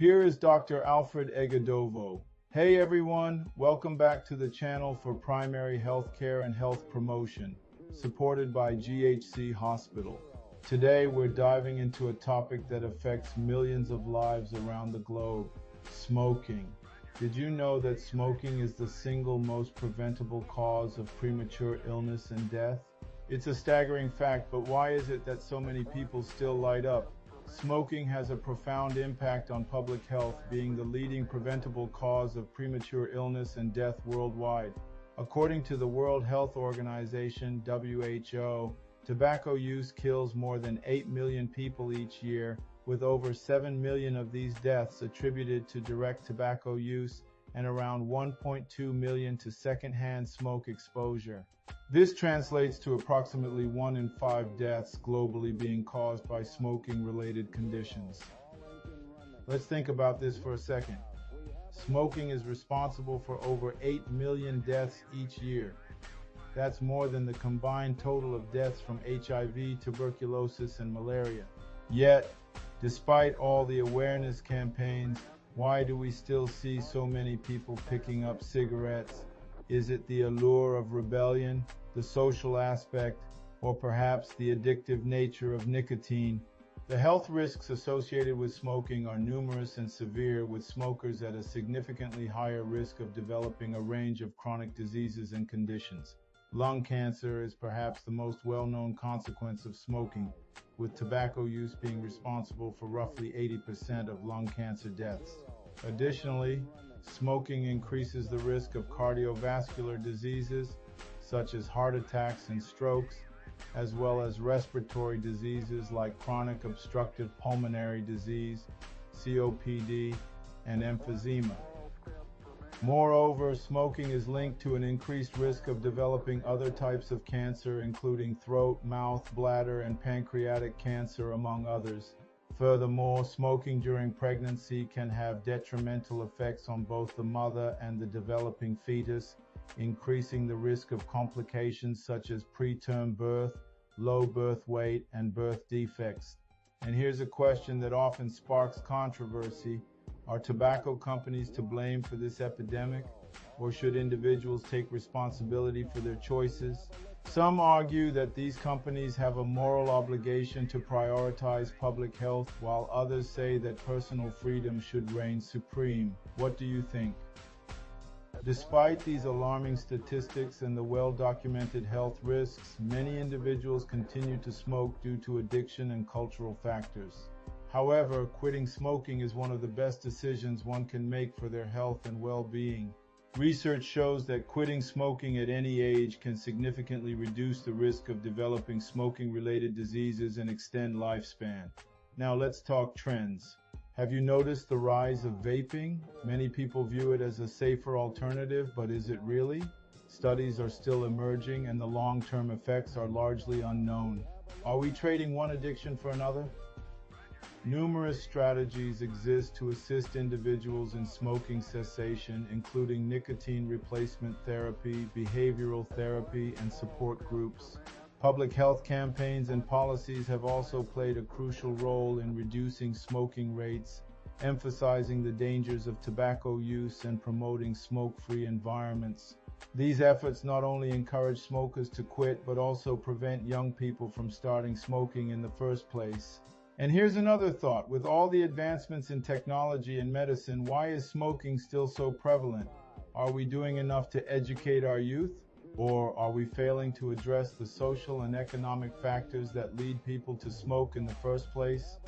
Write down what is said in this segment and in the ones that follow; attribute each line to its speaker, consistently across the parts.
Speaker 1: Here is Dr. Alfred Egedovo. Hey everyone, welcome back to the channel for primary health care and health promotion, supported by GHC Hospital. Today we're diving into a topic that affects millions of lives around the globe: smoking. Did you know that smoking is the single most preventable cause of premature illness and death? It's a staggering fact, but why is it that so many people still light up? Smoking has a profound impact on public health, being the leading preventable cause of premature illness and death worldwide. According to the World Health Organization, WHO, tobacco use kills more than 8 million people each year, with over 7 million of these deaths attributed to direct tobacco use and around 1.2 million to secondhand smoke exposure. This translates to approximately 1 in 5 deaths globally being caused by smoking-related conditions. Let's think about this for a second. Smoking is responsible for over 8 million deaths each year. That's more than the combined total of deaths from HIV, tuberculosis, and malaria. Yet, despite all the awareness campaigns, why do we still see so many people picking up cigarettes? Is it the allure of rebellion, the social aspect, or perhaps the addictive nature of nicotine? The health risks associated with smoking are numerous and severe, with smokers at a significantly higher risk of developing a range of chronic diseases and conditions. Lung cancer is perhaps the most well-known consequence of smoking, with tobacco use being responsible for roughly 80% of lung cancer deaths. Additionally, smoking increases the risk of cardiovascular diseases, such as heart attacks and strokes, as well as respiratory diseases like chronic obstructive pulmonary disease, COPD, and emphysema. Moreover, smoking is linked to an increased risk of developing other types of cancer, including throat, mouth, bladder, and pancreatic cancer, among others. Furthermore, smoking during pregnancy can have detrimental effects on both the mother and the developing fetus, increasing the risk of complications such as preterm birth, low birth weight, and birth defects. And here's a question that often sparks controversy. Are tobacco companies to blame for this epidemic, or should individuals take responsibility for their choices? Some argue that these companies have a moral obligation to prioritize public health, while others say that personal freedom should reign supreme. What do you think? Despite these alarming statistics and the well-documented health risks, many individuals continue to smoke due to addiction and cultural factors. However, quitting smoking is one of the best decisions one can make for their health and well-being. Research shows that quitting smoking at any age can significantly reduce the risk of developing smoking-related diseases and extend lifespan. Now let's talk trends. Have you noticed the rise of vaping? Many people view it as a safer alternative, but is it really? Studies are still emerging and the long-term effects are largely unknown. Are we trading one addiction for another? Numerous strategies exist to assist individuals in smoking cessation, including nicotine replacement therapy, behavioral therapy, and support groups. Public health campaigns and policies have also played a crucial role in reducing smoking rates, emphasizing the dangers of tobacco use and promoting smoke-free environments. These efforts not only encourage smokers to quit, but also prevent young people from starting smoking in the first place. And here's another thought. With all the advancements in technology and medicine, why is smoking still so prevalent? Are we doing enough to educate our youth? Or are we failing to address the social and economic factors that lead people to smoke in the first place?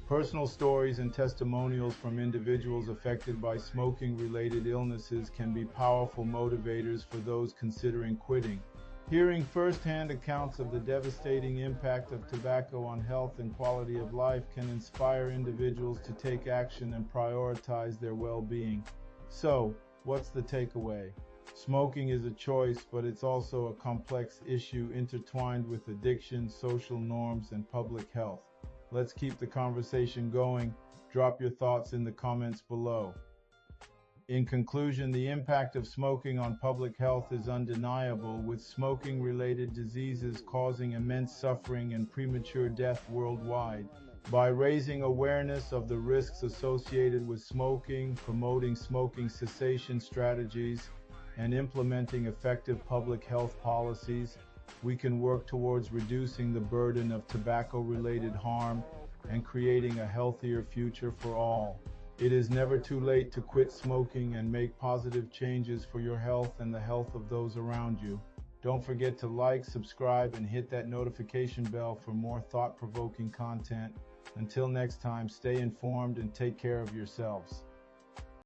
Speaker 1: Personal stories and testimonials from individuals affected by smoking-related illnesses can be powerful motivators for those considering quitting. Hearing first-hand accounts of the devastating impact of tobacco on health and quality of life can inspire individuals to take action and prioritize their well-being. So, what's the takeaway? Smoking is a choice, but it's also a complex issue intertwined with addiction, social norms, and public health. Let's keep the conversation going. Drop your thoughts in the comments below. In conclusion, the impact of smoking on public health is undeniable, with smoking-related diseases causing immense suffering and premature death worldwide. By raising awareness of the risks associated with smoking, promoting smoking cessation strategies, and implementing effective public health policies, we can work towards reducing the burden of tobacco-related harm and creating a healthier future for all. It is never too late to quit smoking and make positive changes for your health and the health of those around you. Don't forget to like, subscribe, and hit that notification bell for more thought-provoking content. Until next time, stay informed and take care of yourselves.